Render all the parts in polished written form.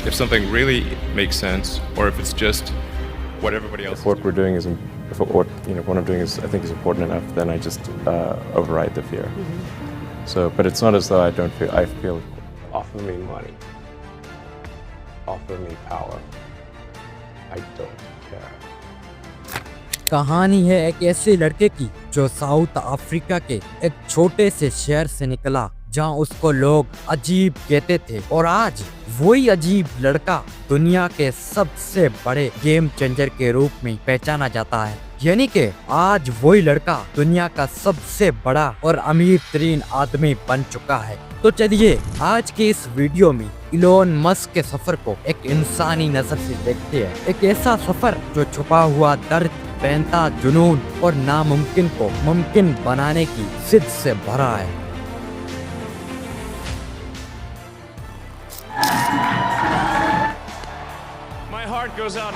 if something really makes sense, or if it's just what everybody else. If what we're doing is, if what what I'm doing is, I think is important enough, then I just override the fear. So, but it's not as though I don't feel. I feel, offer me money, offer me power. I don't care. कहानी है एक ऐसे लड़के की जो south Africa के एक छोटे से शहर से निकला जहां उसको लोग अजीब कहते थे, और आज वही अजीब लड़का दुनिया के सबसे बड़े गेम चेंजर के रूप में पहचाना जाता है। यानी कि आज वही लड़का दुनिया का सबसे बड़ा और अमीर तरीन आदमी बन चुका है। तो चलिए आज के इस वीडियो में इलोन मस्क के सफर को एक इंसानी नजर से देखते हैं। एक ऐसा सफर जो छुपा हुआ दर्द, बेंता जुनून और नामुमकिन को मुमकिन बनाने की जिद से भरा है। My heart goes out.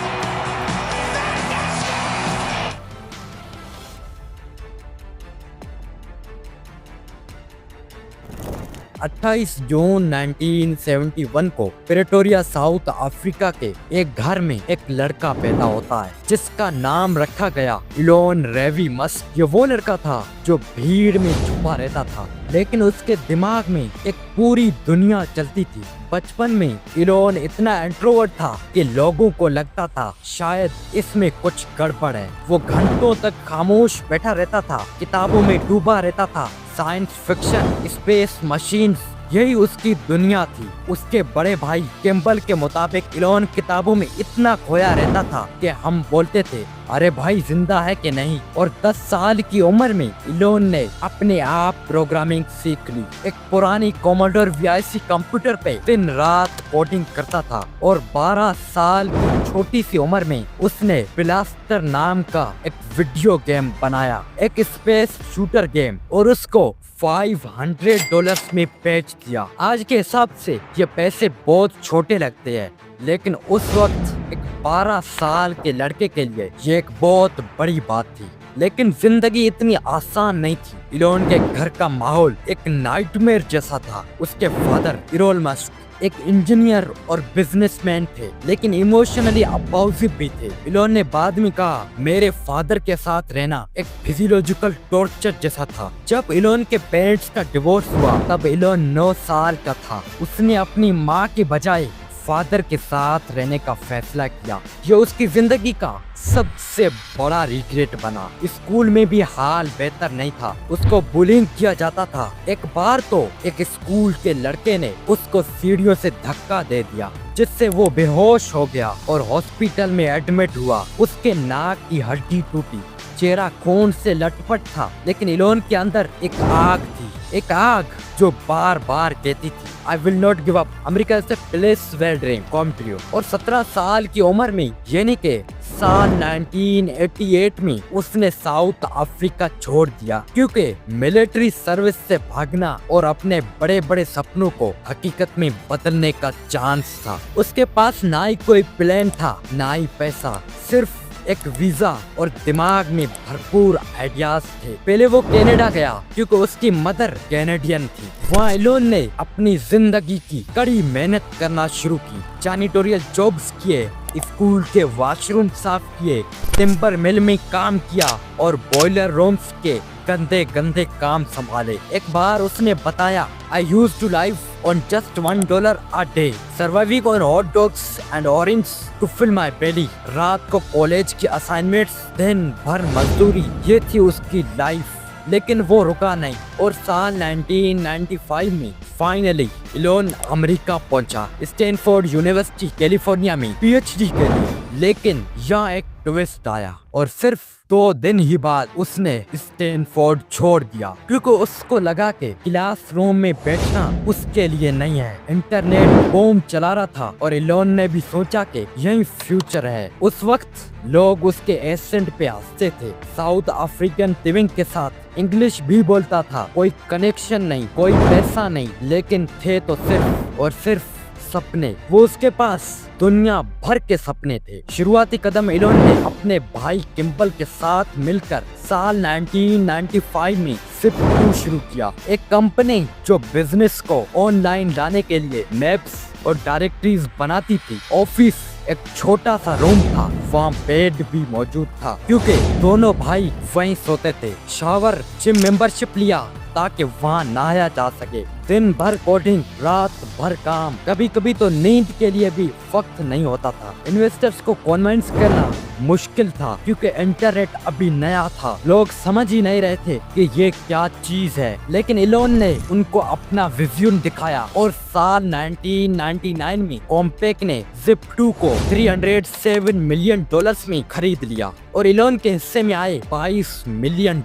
28 जून 1971 को प्रेटोरिया साउथ अफ्रीका के एक घर में एक लड़का पैदा होता है जिसका नाम रखा गया इलोन रेवी मस्क। ये वो लड़का था जो भीड़ में छुपा रहता था, लेकिन उसके दिमाग में एक पूरी दुनिया चलती थी। बचपन में इलोन इतना इंट्रोवर्ट था कि लोगों को लगता था शायद इसमें कुछ गड़बड़ है। वो घंटों तक खामोश बैठा रहता था, किताबों में डूबा रहता था। साइंस फिक्शन, स्पेस, मशीन्स, यही उसकी दुनिया थी। उसके बड़े भाई कैम्पबेल के मुताबिक इलोन किताबों में इतना खोया रहता था कि हम बोलते थे अरे भाई जिंदा है कि नहीं। और 10 साल की उम्र में इलोन ने अपने आप प्रोग्रामिंग सीख ली। एक पुरानी कोमोडोर VIC कंप्यूटर पे दिन रात कोडिंग करता था, और 12 साल की छोटी सी उम्र में उसने ब्लास्टर नाम का एक वीडियो गेम बनाया, एक स्पेस शूटर गेम, और उसको $500 में बेच दिया। आज के हिसाब से ये पैसे बहुत छोटे लगते हैं, लेकिन उस वक्त एक 12 साल के लड़के के लिए ये एक बहुत बड़ी बात थी। लेकिन जिंदगी इतनी आसान नहीं थी। इलोन के घर का माहौल एक नाइटमेयर जैसा था। उसके फादर इलोन मस्क एक इंजीनियर और बिजनेसमैन थे, लेकिन इमोशनली अबाउसिव भी थे। इलोन ने बाद में कहा मेरे फादर के साथ रहना एक फिजियोलॉजिकल टॉर्चर जैसा था। जब इलोन के पेरेंट्स का डिवोर्स हुआ तब इलोन 9 साल का था। उसने अपनी माँ के बजाय फादर के साथ रहने का फैसला किया। ये उसकी जिंदगी का सबसे बड़ा रिग्रेट बना। स्कूल में भी हाल बेहतर नहीं था, उसको बुलिंग किया जाता था। एक बार तो एक स्कूल के लड़के ने उसको सीढ़ियों से धक्का दे दिया, जिससे वो बेहोश हो गया और हॉस्पिटल में एडमिट हुआ। उसके नाक की हड्डी टूटी, चेहरा खून से लटपट था, लेकिन इलोन के अंदर एक आग थी, एक आग जो बार बार कहती थी I will not give up. America से place where dream come true. और 17 साल की उम्र में यानी कि साल 1988 में उसने साउथ अफ्रीका छोड़ दिया, क्योंकि मिलिट्री सर्विस से भागना और अपने बड़े बड़े सपनों को हकीकत में बदलने का चांस था। उसके पास ना ही कोई प्लान था, ना ही पैसा, सिर्फ एक वीजा और दिमाग में भरपूर आइडियाज थे। पहले वो कनाडा गया क्योंकि उसकी मदर कैनेडियन थी। वहाँ इलोन ने अपनी जिंदगी की कड़ी मेहनत करना शुरू की। जैनिटोरियल जॉब्स किए, स्कूल के वॉशरूम साफ किए, टिम्बर मिल में काम किया और बॉयलर रूम्स के गंदे गंदे काम संभाले। एक बार उसने बताया I used to live on just $1 a day, surviving on hot dogs and orange to fill my belly। रात को कॉलेज की असाइनमेंट्स, दिन भर मजदूरी, ये थी उसकी लाइफ। लेकिन वो रुका नहीं, और साल 1995 में फाइनली इलोन अमेरिका पहुंचा, स्टैनफोर्ड यूनिवर्सिटी कैलिफोर्निया में PhD के लिए। लेकिन यहाँ एक ट्विस्ट आया, और सिर्फ 2 दिन ही बाद उसने स्टैनफोर्ड छोड़ दिया, क्योंकि उसको लगा कि क्लासरूम में बैठना उसके लिए नहीं है। इंटरनेट बूम चला रहा था और इलोन ने भी सोचा कि यही फ्यूचर है। उस वक्त लोग उसके एसेंट पे हंसते थे। साउथ अफ्रीकन लिविंग के साथ इंग्लिश भी बोलता था। कोई कनेक्शन नहीं, कोई पैसा नहीं, लेकिन थे तो सिर्फ और सिर्फ सपने। वो उसके पास दुनिया भर के सपने थे। शुरुआती कदम इलोन ने अपने भाई कैम्पबेल के साथ मिलकर साल 1995 में Zip2 शुरू किया, एक कंपनी जो बिजनेस को ऑनलाइन लाने के लिए मैप्स, और डायरेक्टरीज बनाती थी। ऑफिस एक छोटा सा रूम था, वहाँ बेड भी मौजूद था क्योंकि दोनों भाई वहीं सोते थे। शावर, जिम मेंबरशिप लिया ताकि वहाँ नहाया जा सके। दिन भर कोडिंग, रात भर काम, कभी कभी तो नींद के लिए भी वक्त नहीं होता था। इन्वेस्टर्स को कन्विंस करना मुश्किल था क्योंकि इंटरनेट अभी नया था, लोग समझ ही नहीं रहे थे कि ये क्या चीज है। लेकिन इलोन ने उनको अपना विजन दिखाया और साल 1999 में कॉम्पेक ने Zip2 को $307 मिलियन में खरीद लिया और इलोन के हिस्से में आए $22 मिलियन।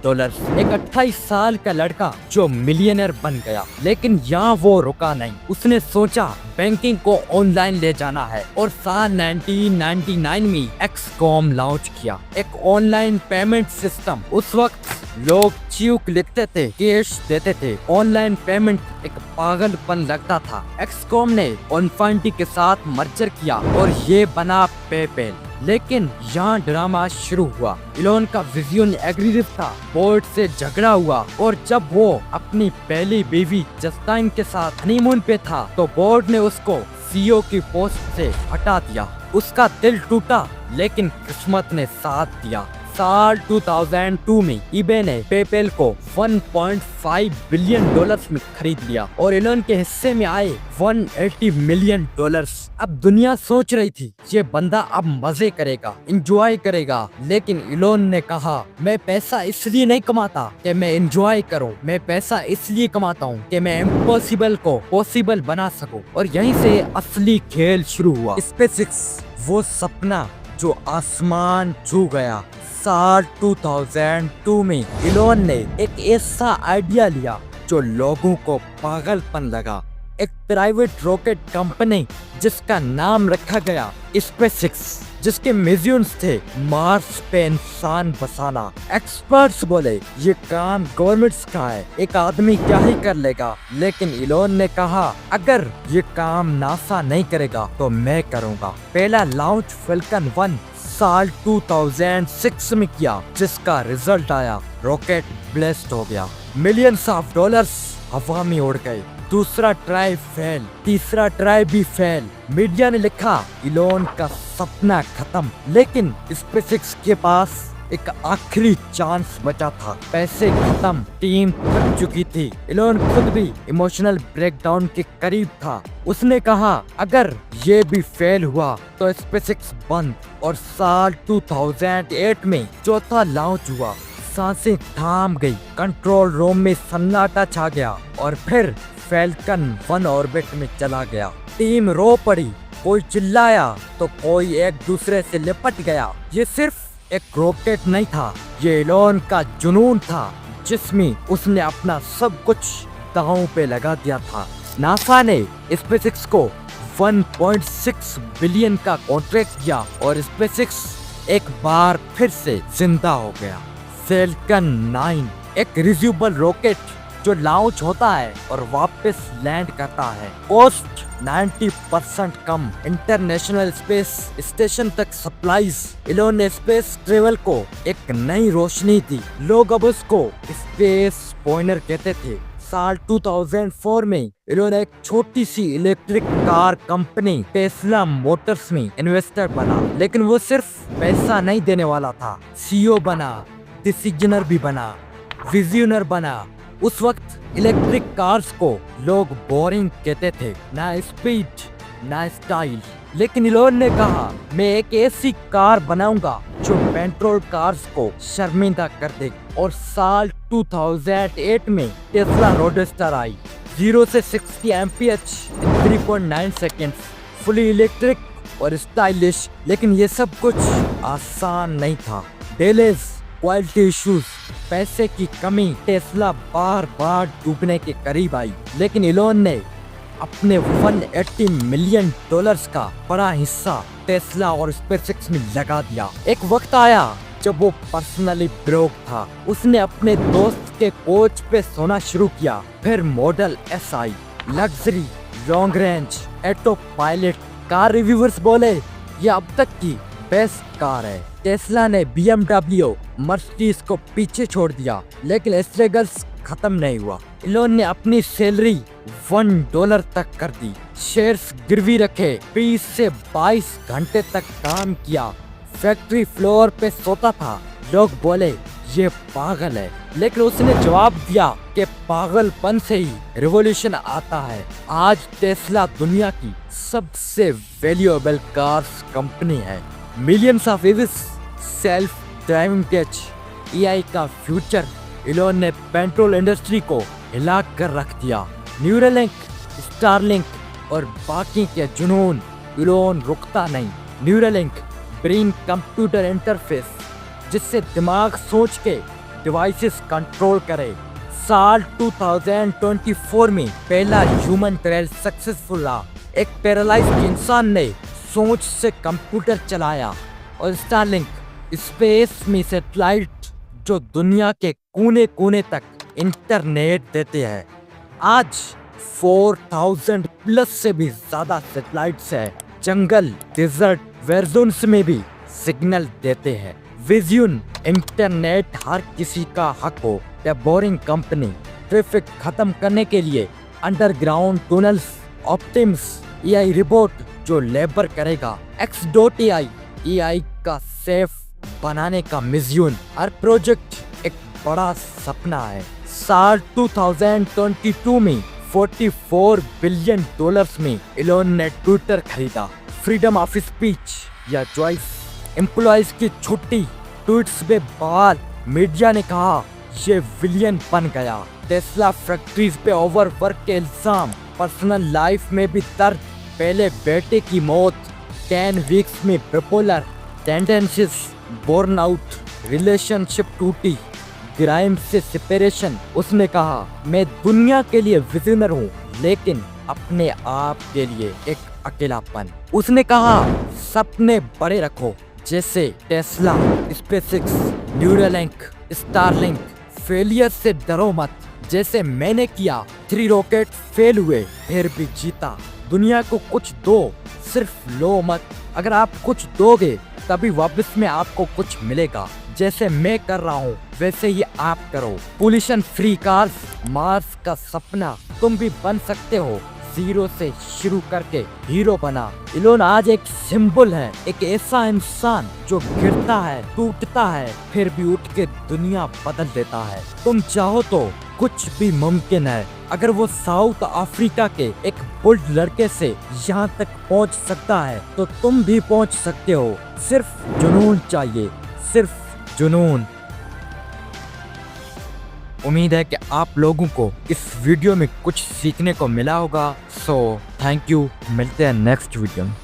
एक 28 साल का लड़का जो मिलियनर बन गया। लेकिन यहाँ वो रुका नहीं, उसने सोचा बैंकिंग को ऑनलाइन ले जाना है और साल 1999 में XCOM लॉन्च किया, एक ऑनलाइन पेमेंट सिस्टम। उस वक्त लोग चीक लिखते थे, कैश देते थे, ऑनलाइन पेमेंट एक पागलपन लगता था। XCOM ने इन्फिनिटी के साथ मर्जर किया और ये बना पेपैल। लेकिन यहाँ ड्रामा शुरू हुआ। इलोन का विजन एग्रेसिव था, बोर्ड से झगड़ा हुआ और जब वो अपनी पहली बीवी जस्टाइन के साथ हनीमून पे था तो बोर्ड ने उसको CEO की पोस्ट से हटा दिया। उसका दिल टूटा लेकिन किस्मत ने साथ दिया। साल 2002 में eBay ने पेपैल को $1.5 बिलियन में खरीद लिया और इलोन के हिस्से में आए $180 मिलियन। अब दुनिया सोच रही थी ये बंदा अब मजे करेगा, एंजॉय करेगा, लेकिन इलोन ने कहा मैं पैसा इसलिए नहीं कमाता कि मैं एंजॉय करूं, मैं पैसा इसलिए कमाता हूं कि मैं इम्पॉसिबल को पॉसिबल बना सकूं। और यहीं से असली खेल शुरू हुआ। स्पेसएक्स, वो सपना जो आसमान छू गया। साल 2002 में इलोन ने एक ऐसा आइडिया लिया जो लोगों को पागलपन लगा। एक प्राइवेट रॉकेट कंपनी जिसका नाम रखा गया स्पेसएक्स, जिसके मिशंस थे मार्स पे इंसान बसाना। एक्सपर्ट्स बोले ये काम गवर्नमेंट्स का है, एक आदमी क्या ही कर लेगा। लेकिन इलोन ने कहा अगर ये काम नासा नहीं करेगा तो मैं करूँगा। पहला लॉन्च फाल्कन 1 साल 2006 में किया, जिसका रिजल्ट आया, रॉकेट ब्लास्ट हो गया, मिलियंस ऑफ डॉलर्स हवा में उड़ गए। दूसरा ट्राई फेल, तीसरा ट्राई भी फेल। मीडिया ने लिखा इलोन का सपना खत्म। लेकिन स्पेसएक्स के पास एक आखिरी चांस बचा था। पैसे खत्म, टीम थक चुकी थी, इलोन खुद भी इमोशनल ब्रेकडाउन के करीब था। उसने कहा अगर ये भी फेल हुआ तो स्पेसएक्स बंद। और साल 2008 में चौथा लॉन्च हुआ। सांसें थाम गई, कंट्रोल रूम में सन्नाटा छा गया और फिर फाल्कन 1 ऑर्बिट में चला गया। टीम रो पड़ी, कोई चिल्लाया तो कोई एक दूसरे से लिपट गया। ये सिर्फ एक रॉकेट नहीं था, ये इलोन का जुनून था जिसमें उसने अपना सब कुछ दांव पे लगा दिया था। नासा ने स्पेसएक्स को 1.6 बिलियन का कॉन्ट्रैक्ट दिया और स्पेसएक्स एक बार फिर से जिंदा हो गया। फाल्कन 9 एक रिज्यूबल रॉकेट जो लॉन्च होता है और वापस लैंड करता है। कॉस्ट 90% कम, इंटरनेशनल स्पेस स्टेशन तक सप्लाईज। इलोन ने स्पेस ट्रेवल को एक नई रोशनी दी। लोग अब उसको स्पेस पॉइनर कहते थे। साल 2004 में इन्होंने एक छोटी सी electric car company Tesla Motors में इन्वेस्टर बना। लेकिन वो सिर्फ पैसा नहीं देने वाला था, CEO बना, डिसीजनर भी बना, विजनर बना। उस वक्त इलेक्ट्रिक कार्स को लोग बोरिंग कहते थे, ना स्पीड ना स्टाइल। लेकिन इलोन ने कहा मैं एक ऐसी कार बनाऊंगा जो पेट्रोल कार्स को शर्मिंदा कर दे। और साल 2008 में टेस्ला रोडस्टर आई, 0 से 60 mph in 3.9 seconds, fully electric और स्टाइलिश। लेकिन ये सब कुछ आसान नहीं था। डिलेज, क्वालिटी इश्यूज, पैसे की कमी, टेस्ला बार बार डूबने के करीब आई। लेकिन इलोन ने अपने $180 मिलियन का बड़ा हिस्सा टेस्ला और स्पेसएक्स में लगा दिया। एक वक्त आया जब वो पर्सनली ब्रोक था। उसने अपने दोस्त के कोच पे सोना शुरू किया। फिर मॉडल S आई, luxury, long range, autopilot. Car reviewers बोले ये अब तक की बेस्ट कार है। टेस्ला ने BMW, मर्सिडीज को पीछे छोड़ दिया। लेकिन स्ट्रगल्स खत्म नहीं हुआ। इलोन ने अपनी सैलरी $1 तक कर दी, शेयर्स गिरवी रखे, 20 से 22 घंटे तक काम किया, फैक्ट्री फ्लोर पे सोता था। लोग बोले ये पागल है, लेकिन उसने जवाब दिया कि पागलपन से ही रिवॉल्यूशन आता है। आज टेस्ला दुनिया की सबसे वैल्यूएबल कार्स कंपनी है। Millions of EVs, self driving टेच, AI का फ्यूचर। इलोन ने पेट्रोल इंडस्ट्री को हिला कर रख दिया। न्यूरालिंक, स्टारलिंक और बाकी के जुनून, इलोन रुकता नहीं। न्यूरालिंक ब्रेन कंप्यूटर इंटरफेस, जिससे दिमाग सोच के डिवाइसेस कंट्रोल करे। साल 2024 में पहला ह्यूमन ट्रायल सक्सेसफुल रहा। एक पैरालाइज्ड इंसान ने सोच से कंप्यूटर चलाया। और स्टारलिंक स्पेस में सैटेलाइट जो दुनिया के कोने कोने तक इंटरनेट देते हैं। आज 4000 प्लस से भी ज्यादा सैटेलाइट्स है। जंगल, डेजर्ट, वेरजोन्स में भी सिग्नल देते हैं। विजन इंटरनेट हर किसी का हक हो। या बोरिंग कंपनी ट्रैफिक खत्म करने के लिए अंडरग्राउंड टनल्स, ऑप्टिम्स, एआई रिपोर्ट जो लेबर करेगा। X.AI एआई का सेफ बनाने का मिशन। हर प्रोजेक्ट एक बड़ा सपना है। साल 2022 में $44 बिलियन में इलोन ने ट्विटर खरीदा। फ्रीडम ऑफ स्पीच या चॉइस, एम्प्लॉइज की छुट्टी, ट्वीट्स पे बवाल। मीडिया ने कहा ये विलियन बन गया। टेस्ला फैक्ट्रीज पे ओवरवर्क के इल्जाम, पर्सनल लाइफ में भी दर्द। पहले बेटे की मौत, 10 वीक्स में बिपोलर टेंडेंसीज, बर्नआउट, रिलेशनशिप टूटी, ग्राइम से सेपरेशन। उसने कहा मैं दुनिया के लिए विजनर हूँ, लेकिन अपने आप के लिए एक अकेलापन। उसने कहा सपने बड़े रखो, जैसे Tesla, SpaceX, Neuralink, Starlink. Failure से डरो मत, जैसे मैंने किया। 3 रॉकेट फेल हुए, फिर भी जीता। दुनिया को कुछ दो, सिर्फ लो मत। अगर आप कुछ दोगे तभी वापस में आपको कुछ मिलेगा। जैसे मैं कर रहा हूँ वैसे ही आप करो। पोल्यूशन फ्री कार्स, मार्स का सपना तुम भी बन सकते हो। जीरो से शुरू करके हीरो बना। इलोन आज एक सिंबल है, एक ऐसा इंसान जो गिरता है, टूटता है, फिर भी उठ के दुनिया बदल देता है। तुम चाहो तो कुछ भी मुमकिन है। अगर वो साउथ अफ्रीका के एक बुल्ड लड़के से यहाँ तक पहुँच सकता है तो तुम भी पहुँच सकते हो। सिर्फ जुनून चाहिए, सिर्फ जुनून। उम्मीद है कि आप लोगों को इस वीडियो में कुछ सीखने को मिला होगा। सो थैंक यू, मिलते हैं नेक्स्ट वीडियो में।